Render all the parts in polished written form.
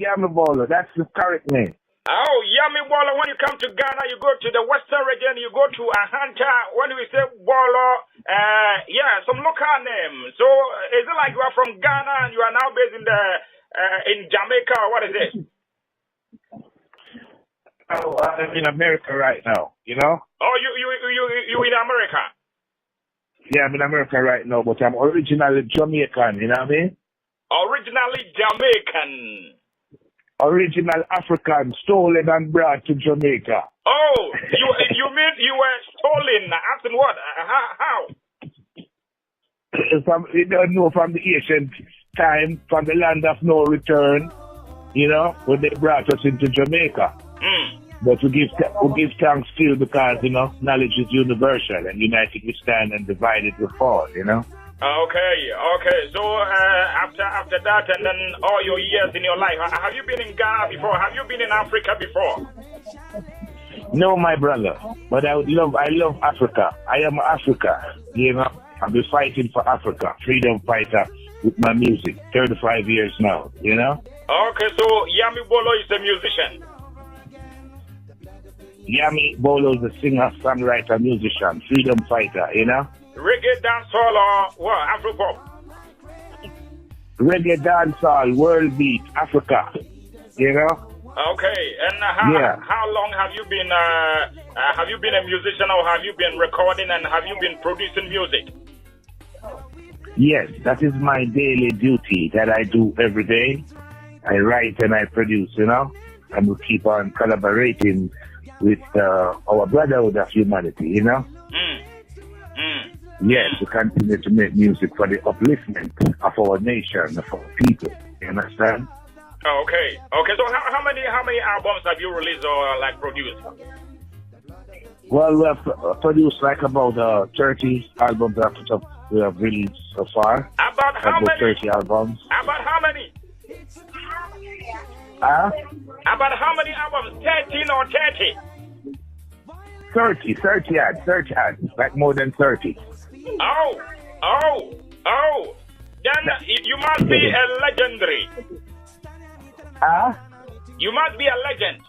Yambi Bolo. That's the correct name. Oh, Yambi Bolo. When you come to Ghana, you go to the western region, you go to Ahanta. When we say Bolo, yeah, some local name. So, is it like you are from Ghana and you are now based in Jamaica, or what is it? Oh, I'm in America right now, you know? Oh, you in America? Yeah, I'm in America right now, but I'm originally Jamaican, you know what I mean? Originally Jamaican. Original African, stolen and brought to Jamaica. Oh, you mean you were stolen? Asking what? How? You don't know, from the ancient time, from the land of no return, you know, when they brought us into Jamaica. But we give thanks still because, you know, knowledge is universal, and united we stand and divided we fall, you know. Okay. So after that, and then all your years in your life, have you been in Ghana before? Have you been in Africa before? No, my brother. But I love Africa. I am Africa. You know, I've been fighting for Africa, freedom fighter with my music. 35 years now. You know. Okay, so Yambi Bolo is a musician. Yambi Bolo is a singer, songwriter, musician, freedom fighter. You know. Reggae dancehall or what? Afro-pop? Reggae dancehall, world beat, Africa. You know? Okay, and how long have you been a musician, or have you been recording, and have you been producing music? Yes, that is my daily duty that I do every day. I write and I produce, you know? And we keep on collaborating with our brotherhood of humanity, you know? Yes, we continue to make music for the upliftment of our nation, of our people. You understand? Okay. So how many albums have you released or like produced? Well, we have produced like about 30 albums that we have released so far. About how many? 30 albums. About how many? About how many albums? 13 or 30? 30 ads, like more than 30. Oh. Then you must be a legendary. You must be a legend.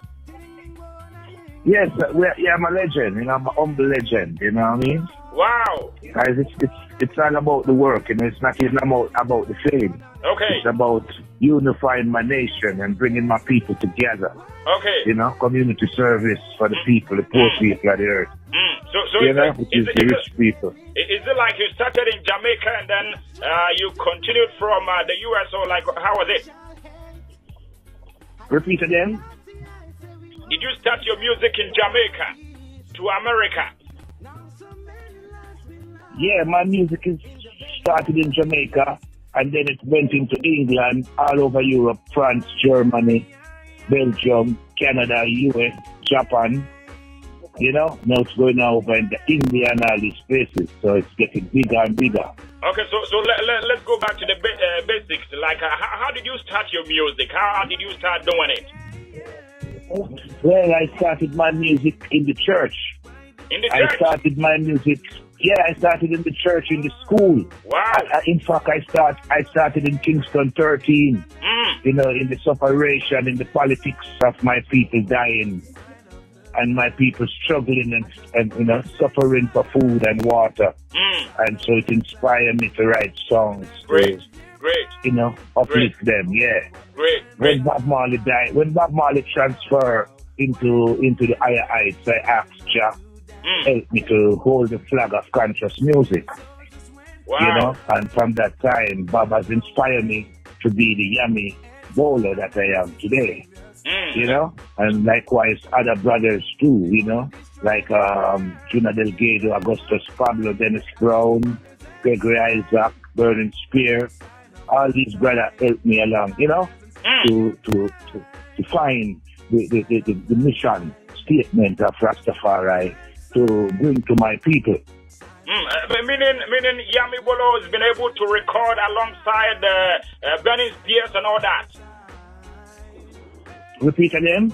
Yes, I'm a legend, you know, I'm a humble legend, you know what I mean? Wow. Guys, it's all about the work, you know, it's not even about the fame. Okay. It's about unifying my nation and bringing my people together. Okay. You know, community service for the people, the poor people of the earth. So you know, which is the rich people. Is it like you started in Jamaica and then you continued from the US, or like how was it? Repeat again? Did you start your music in Jamaica to America? Yeah, my music is started in Jamaica and then it went into England, all over Europe, France, Germany, Belgium, Canada, US, Japan. You know, now it's going over in India and all these places, so it's getting bigger and bigger. Okay, so let's go back to the basics. Like, how did you start your music? How did you start doing it? Well, I started my music in the church. In the church? I started my music. Yeah, I started in the church, in the school. Wow. In fact, I started in Kingston 13. You know, in the separation, in the politics of my people dying. And my people struggling and you know, suffering for food and water. And so it inspired me to write songs. Great. You know, uplift them, yeah. Great. When Bob Marley died, when Bob Marley transferred into the higher heights, I asked Jah help me to hold the flag of conscious music. Wow. You know, and from that time, Bob has inspired me to be the Yambi Bolo that I am today. You know, and likewise other brothers too, you know, like Juna Delgado, Augustus Pablo, Dennis Brown, Gregory Isaac, Burning Spear. All these brothers helped me along, you know, to find the mission statement of Rastafari to bring to my people. Meaning Yambi Bolo has been able to record alongside Burning Spears and all that. Repeat again?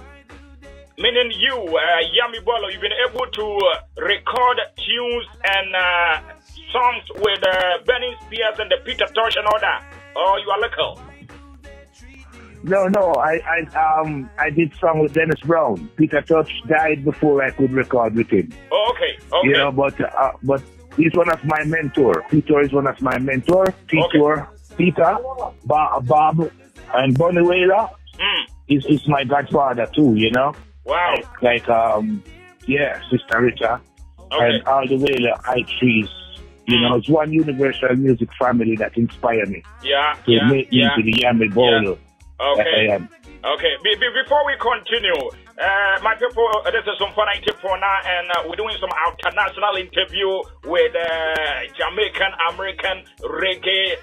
Meaning you, Yambi Bolo, you've been able to record tunes and songs with Burning Spears and the Peter Tosh and all that. Or you are local? No. I did song with Dennis Brown. Peter Touch died before I could record with him. Oh, okay. You know, but he's one of my mentor. Peter is one of my mentor. Peter, Bob, and Bonnie Whaler is my godfather too. You know. Wow. Sister Rita, and all the Whaler high trees. You know, it's one universal music family that inspired me. To make me to the Yambi Bolo. Okay. I am. Okay. Before we continue, my people, this is Sompa 90.9, and we're doing some international interview with Jamaican American reggae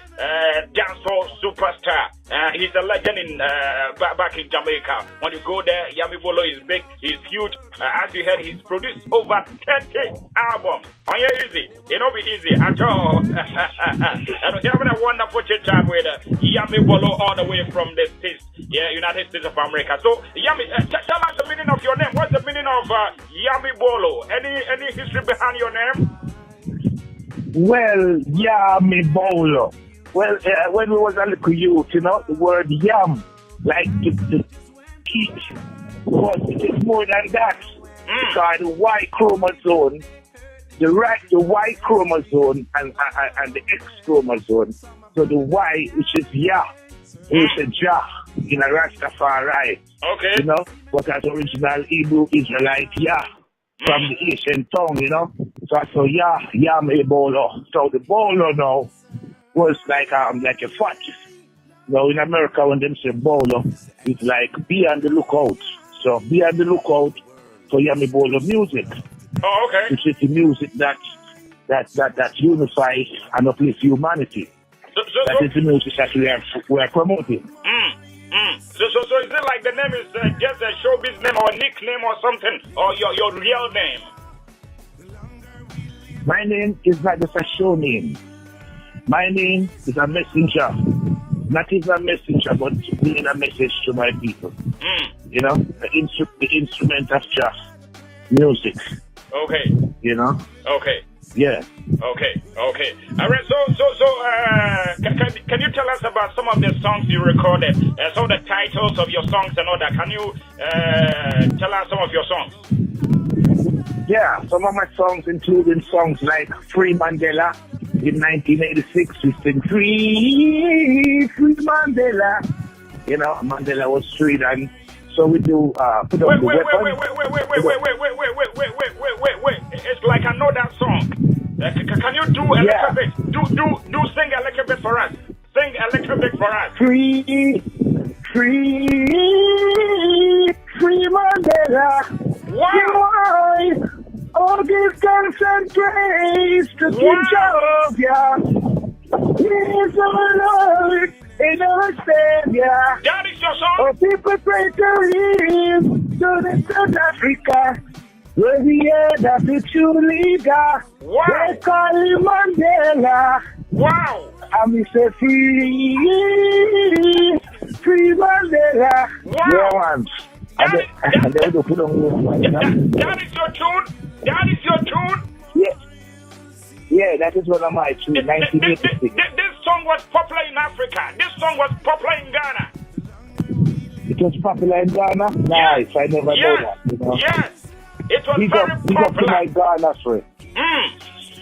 dancehall superstar. He's a legend in back in Jamaica. When you go there, Yambi Bolo is big. He's huge. As you heard, he's produced over 30 albums. On your easy, it don't be easy at all. And we're having a wonderful chat with Yambi Bolo all the way from the States, United States of America. So, Yambi, tell us the meaning of your name. What's the meaning of Yambi Bolo? Any history behind your name? Well, Yambi Bolo. Well, when we was a little youth, you know, the word yam, like the teach, but it is more than that. Because the Y chromosome, the Y chromosome and the X chromosome. So the Y, which is Ya, which is Jah in a Rastafari. Okay. You know, but as original Hebrew Israelite Ya from the ancient tongue, you know. So I saw Yambi Bolo. So the Bolo now was like a fat. Now in America when them say Bolo, it's like be on the lookout. So be on the lookout for Yambi Bolo music. Oh, okay. Which is the music that unifies and uplifts humanity. That is the music that we are promoting. So is it like the name is just a showbiz name or a nickname or something, or your real name? My name is not just a show name. My name is a messenger. Not even a messenger, but being a message to my people. You know, the instrument of just music. Okay. You know? Okay. Yeah. Okay. All right. So, can you tell us about some of the songs you recorded? Some of the titles of your songs and all that. Can you tell us some of your songs? Yeah, some of my songs, including songs like Free Mandela. In 1986, we sing Free Mandela. You know, Mandela was freed, and so we do put up the weapon. Wait. It's like I know that song. Can you do a little bit? Do sing a little bit for us. Sing a little bit for us. Free Mandela. Wow. All give thanks and praise to King Jehovah. He is our Lord and our Savior. That is your song? Our people pray to him to South Africa, where we are the true leader. Wow. They call him Mandela. Wow. And we say free Mandela. Wow. Yeah, man. That is your tune? That is your tune? Yeah, that is one of my tunes, 1986. This song was popular in Africa. This song was popular in Ghana. It was popular in Ghana? Nice, I never know that. You know? Yes, it was very popular. Big up to my Ghana friend.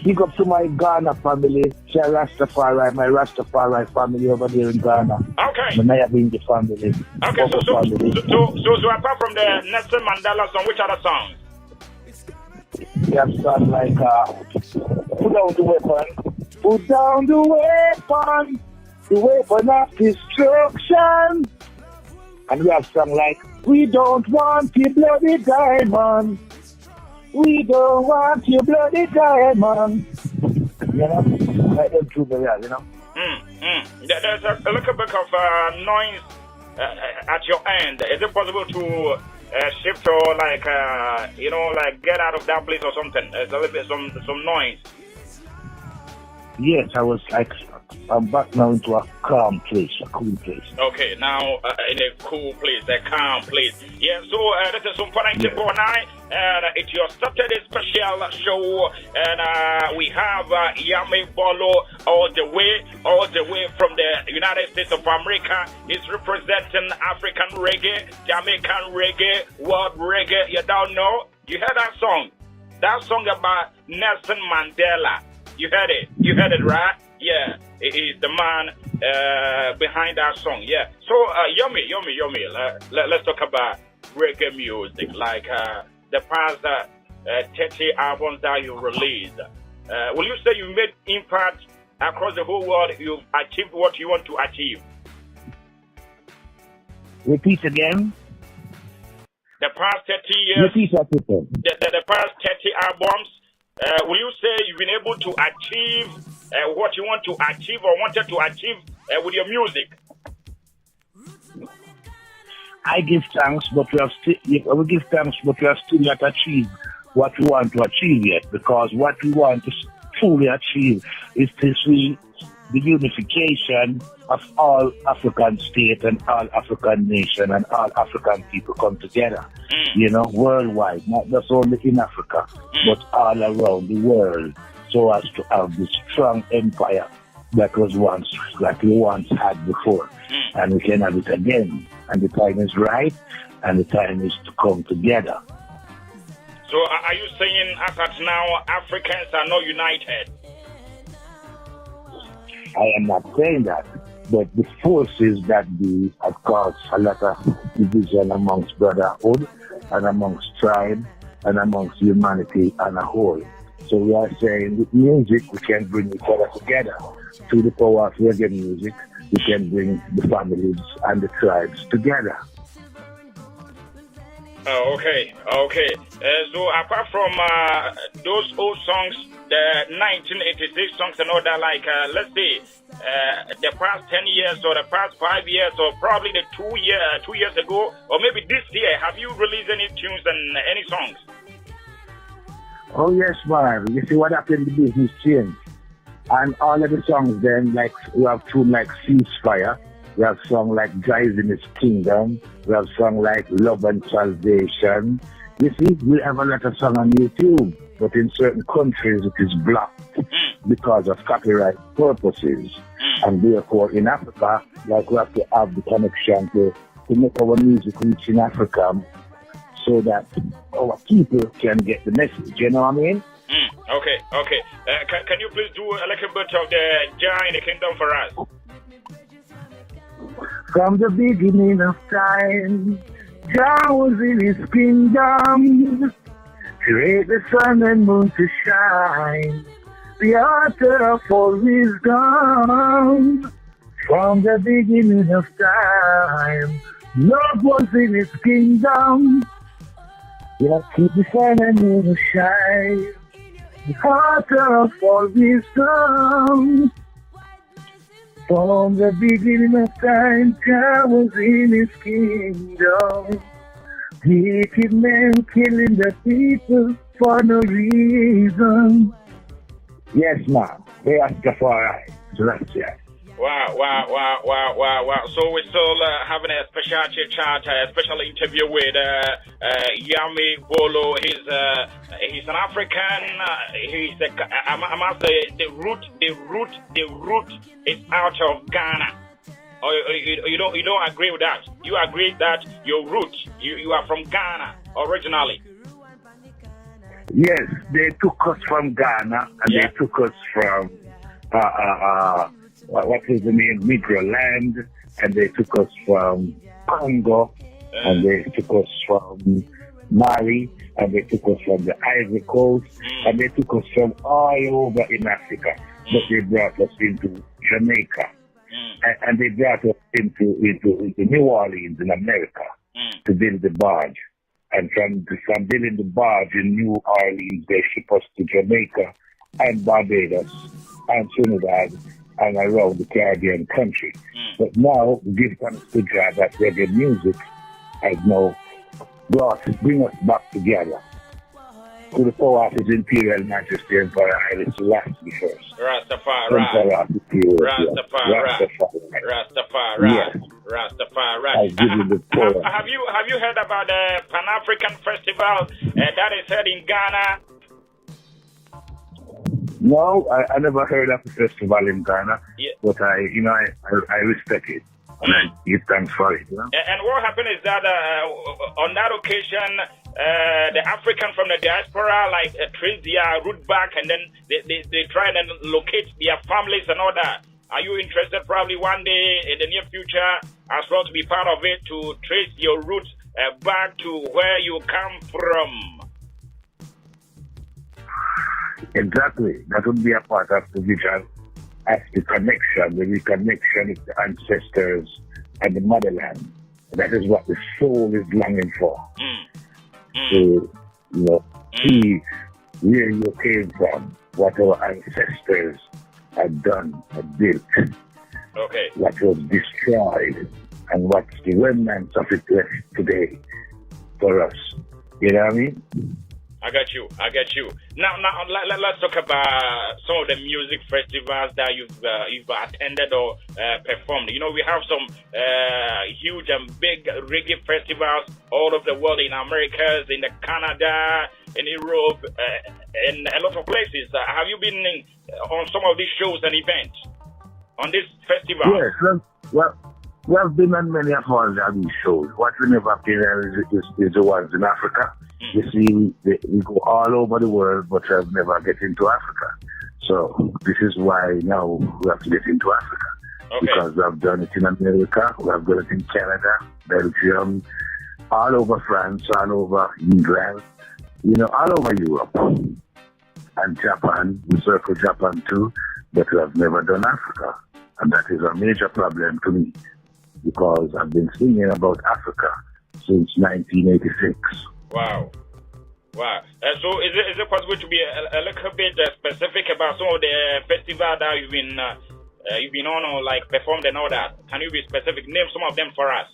Big up to my Ghana family, Rastafari, my Rastafari family over there in Ghana. Okay. When I have been the family. Okay, so apart from the Nelson Mandela song, which other songs? We have songs like Put Down the Weapon. Put down the weapon of destruction. And we have songs like We Don't Want Your Bloody Diamond. We don't want your bloody diamond. You know, like them two very, you know. There's a little bit of noise at your end. Is it possible to shift or like get out of that place or something? There's a little bit some noise. Yes, I was like I'm back now into a calm place, a cool place. Okay, now in a cool place, a calm place. Yeah, so this is Sompa 90.9, and it's your Saturday special show, and we have Yambi Bolo all the way from the United States of America. He's representing African reggae, Jamaican reggae, world reggae. You don't know? You heard that song? That song about Nelson Mandela. You heard it, right? Yeah, he's the man behind that song. Yeah. So, Yummy. Let's talk about reggae music, like the past 30 albums that you released. Will you say you made impact across the whole world? You've achieved what you want to achieve? Repeat again. The past 30 years. Repeat that again. The past 30 albums. Will you say you've been able to achieve what you want to achieve or wanted to achieve with your music? I give thanks, but we have still not achieved what we want to achieve yet, because what we want to truly achieve is to see the unification of all African states and all African nations and all African people come together, worldwide, not just only in Africa, but all around the world, so as to have this strong empire that we once had before. And we can have it again. And the time is right, and the time is to come together. So are you saying as at now Africans are not united? I am not saying that, but the forces that have caused a lot of division amongst brotherhood and amongst tribe and amongst humanity as a whole. So we are saying with music we can bring each other together. Through the power of reggae music, we can bring the families and the tribes together. Oh, okay. So apart from those old songs, the 1986 songs and all that, like let's say the past 10 years or the past 5 years or probably the 2 years ago or maybe this year, have you released any tunes and any songs? Oh yes, man. You see what happened? The business changed, and all of the songs then, like we have tune like Ceasefire. We have song like Guys in His Kingdom. We have song like Love and Salvation. You see, we have a lot of song on YouTube, but in certain countries it is blocked because of copyright purposes. And therefore in Africa, like we have to have the connection to make our music reach in Africa so that our people can get the message, you know what I mean? Okay. Can you please do a little bit of the Jah in the Kingdom for us? From the beginning of time, Jah was in His kingdom, create the sun and moon to shine, the author of all wisdom. From the beginning of time, love was in His kingdom, keep the sun and moon to shine, the author of all wisdom. From the beginning of time, God was in His kingdom. Wicked men killing the people for no reason. Yes, ma'am. They ask for right. So that's it. Wow. So we're still having a special chat, a special interview with Yambi Bolo. He's an African. I must say the root is out of Ghana. Or you don't agree with that? You agree that your root, you are from Ghana originally? Yes, they took us from Ghana and they took us from what is the name? Land, and they took us from Congo, and they took us from Mali, and they took us from the Ivory Coast, and they took us from all over in Africa, but they brought us into Jamaica, and they brought us into New Orleans in America to build the barge. And from building the barge in New Orleans, they ship us to Jamaica and Barbados and Trinidad and around the Caribbean country. But now, give thanks to God that reggae music has now bring us back together. to the power of His Imperial Majesty Emperor Haile Selassie first. Rastafari. Yes. Rastafari. Have you heard about the Pan-African Festival that is held in Ghana? No, I never heard of the festival in Ghana, but I respect it. And I give thanks for it. You know? And what happened is that on that occasion, the African from the diaspora trace their route back, and then they try and locate their families and all that. Are you interested probably one day in the near future as well to be part of it, to trace your roots back to where you come from? Exactly. That would be a part of the vision, as the reconnection with the ancestors and the motherland. That is what the soul is longing for. To see where you came from, what our ancestors had done, had built, what was destroyed, and what's the remnants of it left today for us. You know what I mean? I got you. Now, let's talk about some of the music festivals that you've attended or performed. You know, we have some huge and big reggae festivals all over the world, in Americas, in Canada, in Europe, in a lot of places. Have you been on some of these shows and events on this festival? Yes. Well, we have been on many of all these shows. What we never been is the ones in Africa. You see, we go all over the world, but have never get into Africa. So this is why now we have to get into Africa. Because we have done it in America, we have done it in Canada, Belgium, all over France, all over England, all over Europe. And Japan, we circle Japan too, but we have never done Africa. And that is a major problem to me, because I've been singing about Africa since 1986. Wow. So is it possible to be a little bit specific about some of the festivals that you've been on or performed and all that? Can you be specific? Name some of them for us.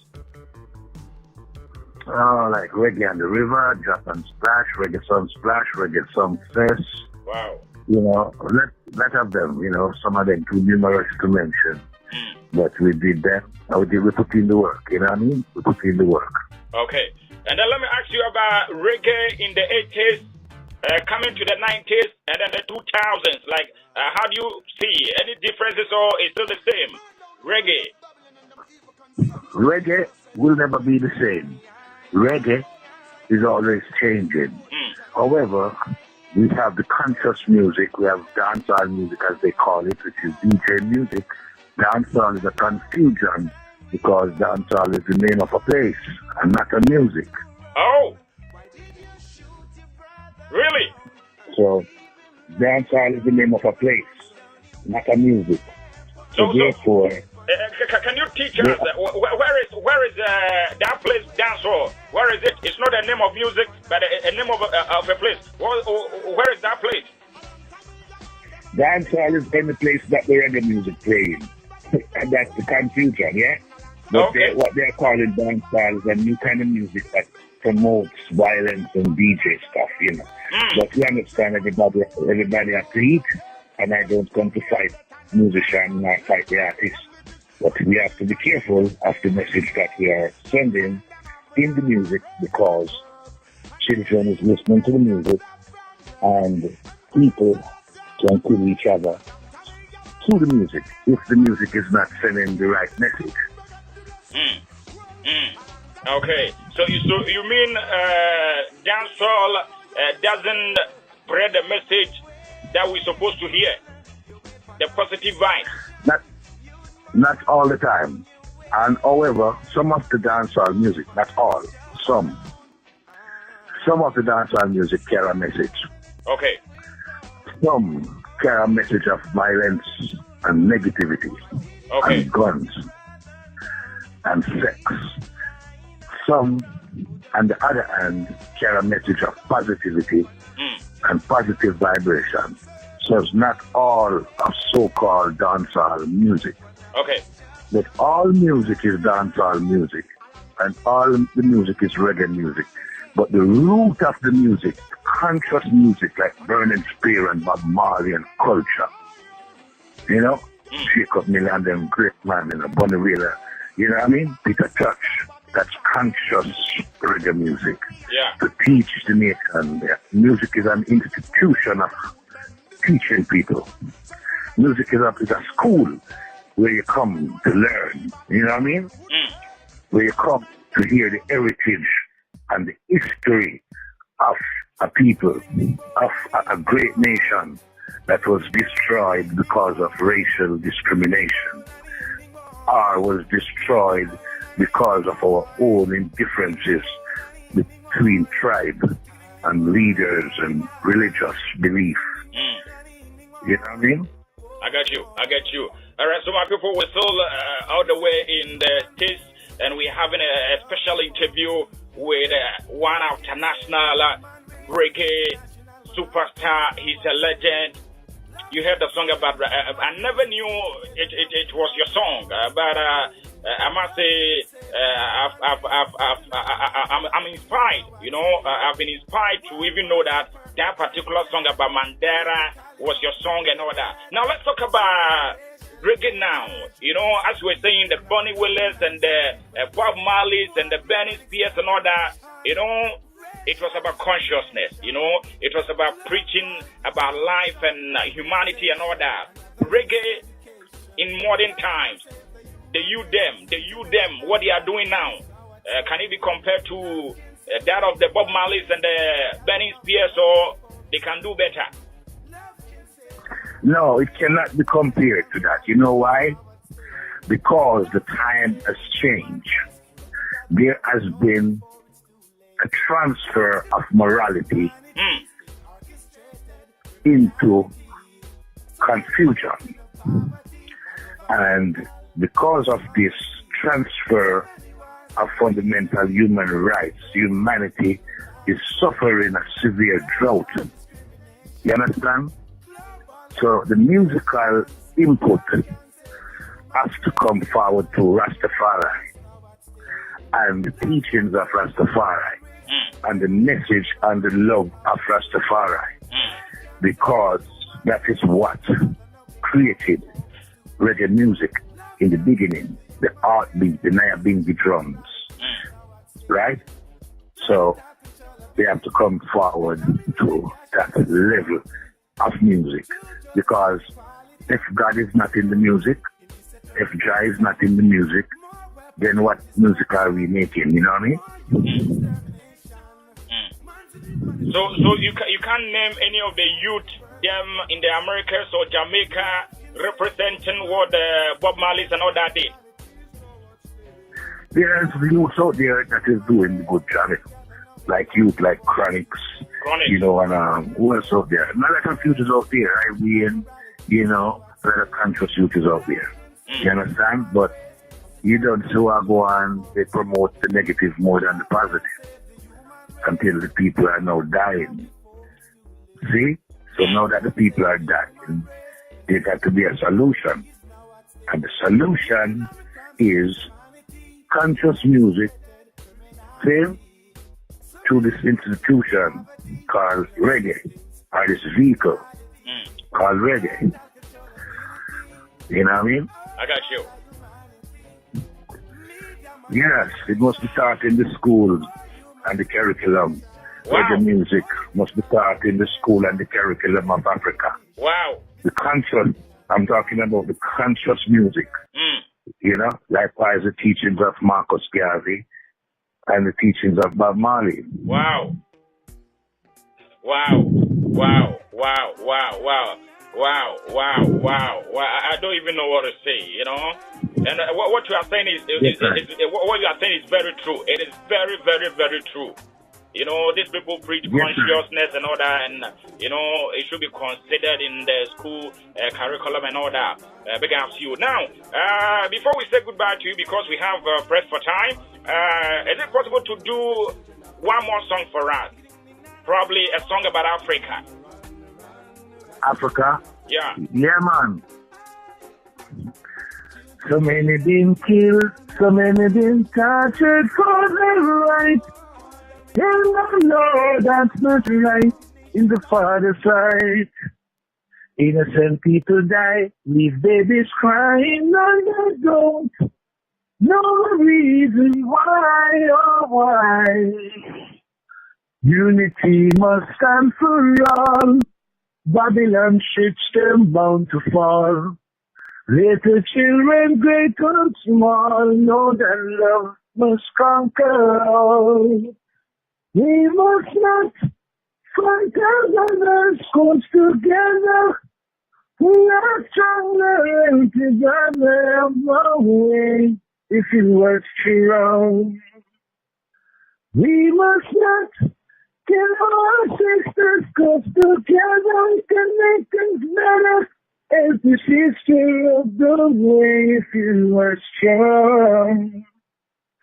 Like Reggae on the River, Japan Splash, Reggae Sun Splash, Reggae Sun Fest. Wow. Let of them, some of them too numerous to mention. But we did them. We put in the work, you know what I mean? We put in the work. Okay. And then let me ask you about reggae in the 80s, coming to the 90s, and then the 2000s. How do you see any differences, or is still the same? Reggae will never be the same. Reggae is always changing. However, we have the conscious music, we have dancehall music as they call it, which is DJ music. Dancehall is a confusion, because dancehall is the name of a place and not a music. Oh! Really? So, dancehall is the name of a place, not a music. So therefore... can you teach us, where is that place, dancehall? Where is it? It's not a name of music, but a name of a place. Where is that place? Dancehall is any place that the reggae music playing. And that's the confusion, yeah? But what they're calling dancehall is a new kind of music that promotes violence and DJ stuff, But we understand everybody has to eat, and I don't come to fight musicians or fight the artists. But we have to be careful of the message that we are sending in the music, because children is listening to the music, and people can kill each other through the music if the music is not sending the right message. Okay, so you mean dancehall doesn't spread the message that we're supposed to hear, the positive vibe? Not all the time. And however, some of the dancehall music, not all, some of the dancehall music carry a message. Okay. Some carry a message of violence and negativity, and guns and sex. Some, on the other hand, carry a message of positivity and positive vibration. So it's not all of so-called dancehall music. Okay. But all music is dancehall music, and all the music is reggae music. But the root of the music, conscious music like Burning Spear and Bob Marley and Culture, you know, Jacob Miller and them great man, Bonnie Wheeler, you know what I mean? Peter Touch, that's conscious reggae music. Yeah. To teach the nation. Yeah. Music is an institution of teaching people. Music is a school where you come to learn, you know what I mean? Where you come to hear the heritage and the history of a people, of a great nation that was destroyed because of racial discrimination, or was destroyed because of our own indifferences between tribe and leaders and religious belief. You know what I mean? I got you. All right, so my people, we're still all the way in the States, and we're having a special interview with one international reggae superstar. He's a legend. You heard the song about, I never knew it was your song, but I must say, I'm inspired, you know, I've been inspired to even know that particular song about Mandela was your song and all that. Now let's talk about reggae now. You know, as we were saying, the Bonnie Willis and the Bob Marleys and the Burning Spears and all that, you know, it was about consciousness, you know, it was about preaching about life and humanity and all that. Reggae in modern times, the you them, what they are doing now, can it be compared to that of the Bob Marleys and the Burning Spears, or they can do better? No, it cannot be compared to that. You know why? Because the time has changed. There has been a transfer of morality into confusion. And because of this transfer of fundamental human rights, humanity is suffering a severe drought. You understand? So the musical input has to come forward to Rastafari and the teachings of Rastafari and the message and the love of Rastafari, because that is what created reggae music in the beginning, the heartbeat, the Nyabingi drums, right? So they have to come forward to that level of music, because if God is not in the music, if Jah is not in the music, then what music are we making? You know what I mean? So you can't name any of the youth them in the Americas or Jamaica representing what Bob Marley's and all that did. There's youth out there that is doing the good job, like youth like Chronics, you know, and who else out there? Not like a futures out there, right? You know, a lot of conscious youth is out there. You understand? But you don't see what go on, they promote the negative more than the positive until the people are now dying. See? So now that the people are dying, there got to be a solution. And the solution is conscious music, same through this institution called reggae, or this vehicle called reggae. You know what I mean? I got you. Yes, it must be taught in the schools and the curriculum. Wow. Reggae music must be taught in the school and the curriculum of Africa. Wow. The conscious, I'm talking about the conscious music. You know, likewise the teachings of Marcus Garvey and the teachings of Bob Marley. Wow. Wow. Wow. Wow. Wow. Wow. Wow, wow, wow, wow. I don't even know what to say, you know. And what you are saying is what you are saying is very true. It is very, very, very true. You know, these people preach consciousness and all that, and, you know, it should be considered in the school curriculum and all that. Big ups to you. Now, before we say goodbye to you, because we have pressed for time, is it possible to do one more song for us? Probably a song about Africa. Africa? Yeah. Yeah, man. So many been killed, so many been tortured for their right And I know that's not right in the Father's sight. Innocent people die, leave babies crying, and they don't know the reason why, oh why. Unity must stand for all. Babylon ships them bound to fall. Little children, great and small, know that love must conquer all. We must not fight others, close together. We are stronger and together, no way, if it was true. We must not kill our sisters, cause together we can make things better. As the sister of the way, if it was strong.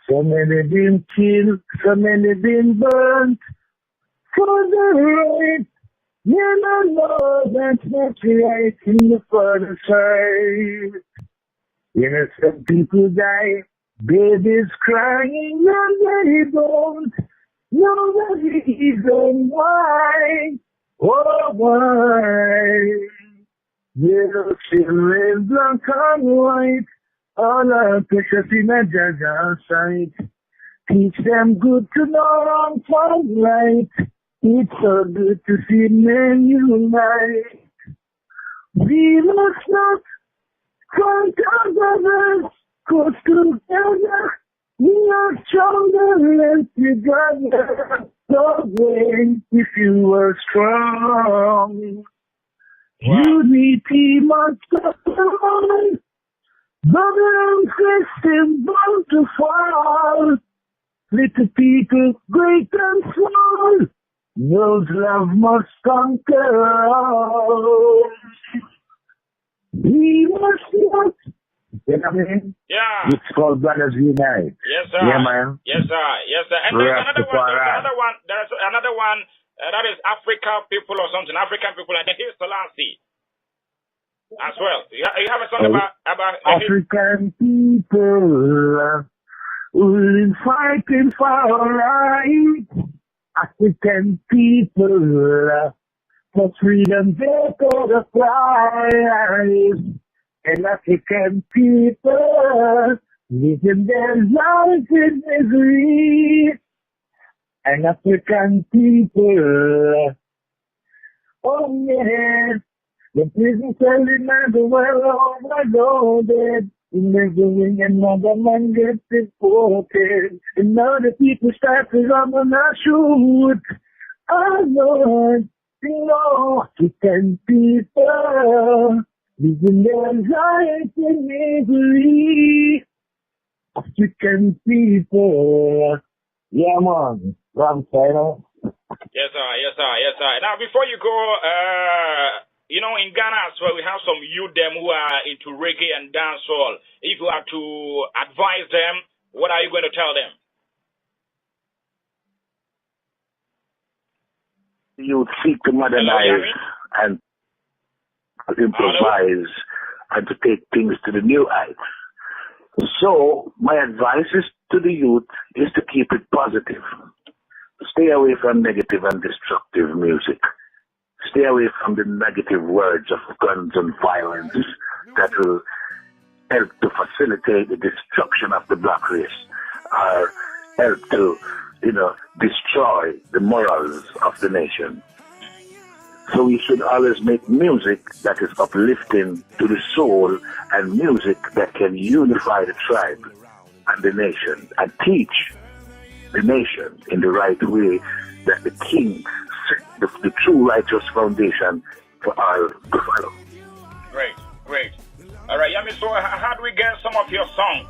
So many been killed, so many been burnt for the right. Yeah, I know that's not right in the Father's side. Innocent people die, babies crying, and they don't know the reason why. Oh, why? Little children, black and white, all are precious in a judge's sight. Teach them good to know wrong from right. It's so good to see men unite. We must not fight others, cause together we are stronger and together. No way if you were strong. Wow. Unity must stand. Babylon system bound to fall. Little people, great and small, knows love must conquer all. We must not. You know what I mean? Yeah. It's called Brothers Unite. Yes, sir. Yeah, man. Yes, sir. Yes, sir. And there's another one. That is African people or something. African people, and then here's Selassie as well. You have a song about African people who've been fighting for our right. African people for freedom they gotta fly. And African people living their lives in misery. And African people, oh yeah, the prison cell is never well overloaded. Never when another man gets deported. And now the people start to run on a shoot. Oh Lord, you know, African people living their lives in misery. African people, yeah man. Wrong side, huh? Yes, sir. Yes, sir. Yes, sir. Now, before you go, you know, in Ghana as well, we have some youth them who are into reggae and dancehall. If you are to advise them, what are you going to tell them? You seek to modernize and improvise and to take things to the new heights. So, my advice is to the youth is to keep it positive. Stay away from negative and destructive music. Stay away from the negative words of guns and violence that will help to facilitate the destruction of the black race or help to, destroy the morals of the nation. So we should always make music that is uplifting to the soul and music that can unify the tribe and the nation and teach the nation in the right way that the king set the true righteous foundation for all to follow. Great, great. All right, Yambi, so how do we get some of your songs?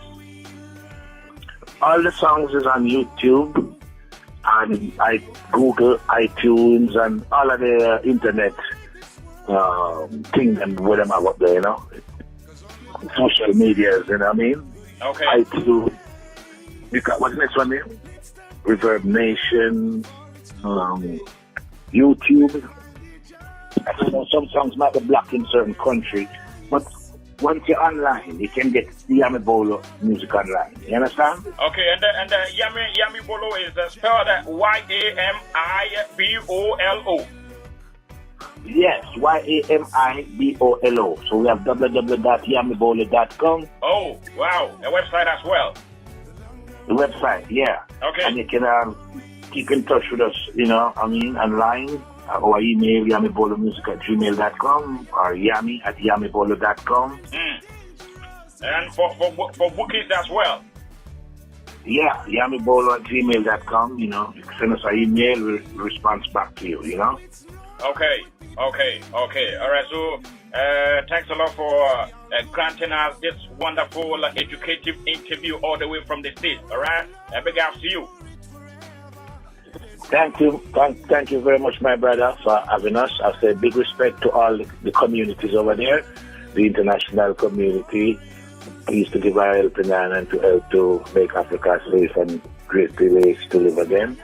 All the songs is on YouTube, and I Google, iTunes, and all of the internet things and what them have up there, social medias, you know what I mean? Okay. iTunes. What's the next one there? Reverb Nation, YouTube. I don't know, some songs might be blocked in certain countries, but once you're online, you can get the Yambi Bolo music online. You understand? Okay, and the Yambi Bolo is spelled YAMIBOLO. Yes, YAMIBOLO. So we have www.yambibolo.com. Oh, wow. A website as well. The website, yeah. Okay. And you can keep in touch with us, online. Our email, yambibolomusic@gmail.com or yami@yambibolo.com. And for bookings as well. Yeah, yambibolo@gmail.com. You can send us an email, we'll respond back to you, Okay. All right, so thanks a lot for granting us this wonderful educative interview all the way from the States. All right, a big ups to you. Thank you. Thank you very much, my brother, for having us. I say big respect to all the communities over there, the international community. Please to give our helping hand and to help to make Africa safe and great place to live again.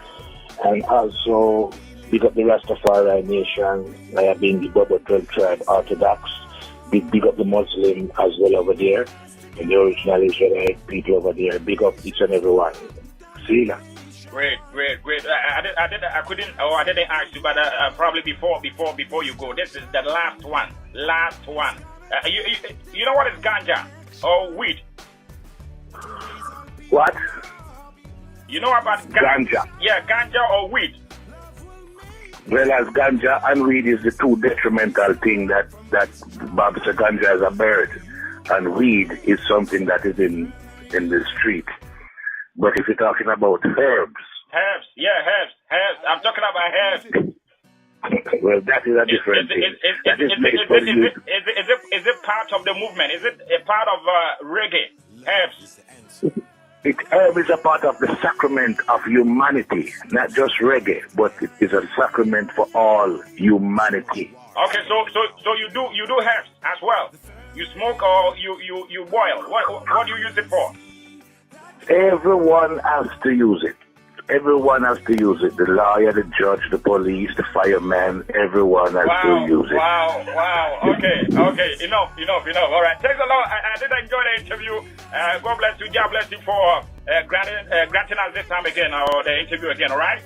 And also, big up the Rastafari nation. I have been the Bobo 12 tribe Orthodox. Big up the Muslim as well over there. And the original Israelite people over there. Big up each and every one. See ya. Great. I didn't ask you, but probably before you go, this is the last one. You know what is ganja or weed? What? You know about ganja? Yeah, ganja or weed. Well, as ganja and weed is the two detrimental thing that Bob said. Ganja is a bird, and weed is something that is in the street. But if you're talking about herbs. Herbs. I'm talking about herbs. Well, that is a different thing. Is it part of the movement? Is it a part of reggae? Herbs. Herb is a part of the sacrament of humanity, not just reggae, but it is a sacrament for all humanity. Okay, so you do herbs as well. You smoke or you boil. What do you use it for? Everyone has to use it. Everyone has to use it. The lawyer, the judge, the police, the fireman, everyone has to use it. Wow. Okay. Enough. All right. Thanks a lot. I did enjoy the interview. God bless you. God bless you for granting us this time again, or the interview again, all right?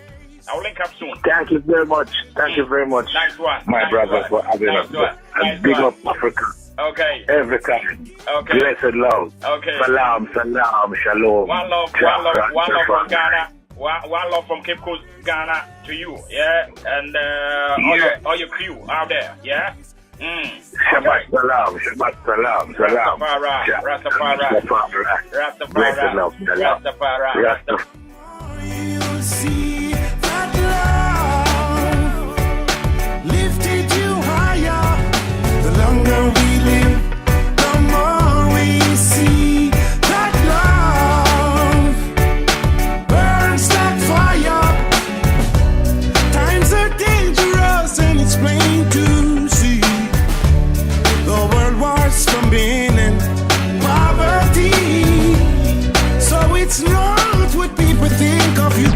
I'll link up soon. Thank you very much. Thank you very much. Nice one. My brother, for having us. And big up Africa. Okay. Every time. Okay. Blessed love. Okay. Salam, shalom. One love from Ghana. One love from Cape Coast, Ghana to you, yeah? And all your crew out there, yeah? Shabbat salam. Rastafari. You see that love lifted you higher. The longer we live, the more we see that love burns like fire. Times are dangerous and it's plain to see. The world wars from being in poverty. So it's not what people think of you.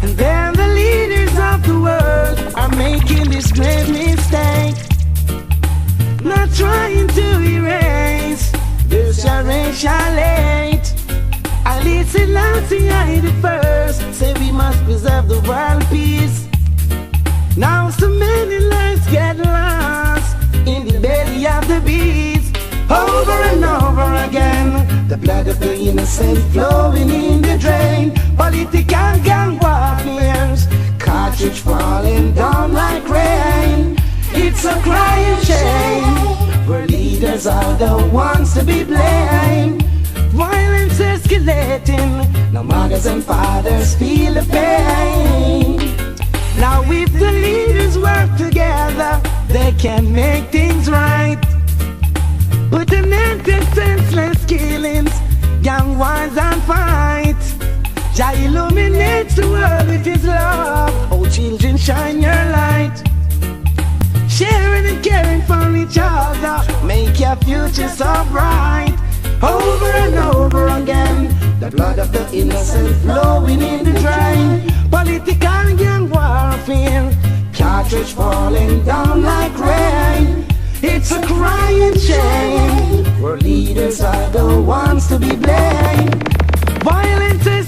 And then the leaders of the world are making this great mistake, not trying to erase this generation late. I listen loud to I the first, say we must preserve the world peace. Now so many lives get lost in the belly of the beast. Over and over again, the blood of the innocent flowing in the drain. Political gang warfares, cartridge falling down like rain. It's a crying shame, where leaders are the ones to be blamed. Violence escalating, now mothers and fathers feel the pain. Now if the leaders work together, they can make things right. Put an end to senseless killings, gang wars and fights. Jah illuminates the world with his love. Oh children, shine your light. Sharing and caring for each other, make your future so bright. Over and over again, the The blood of the innocent flowing in the drain. Political gang warfare, cartridge falling down like rain. It's a crying shame. Where leaders are the ones to be blamed. Violence is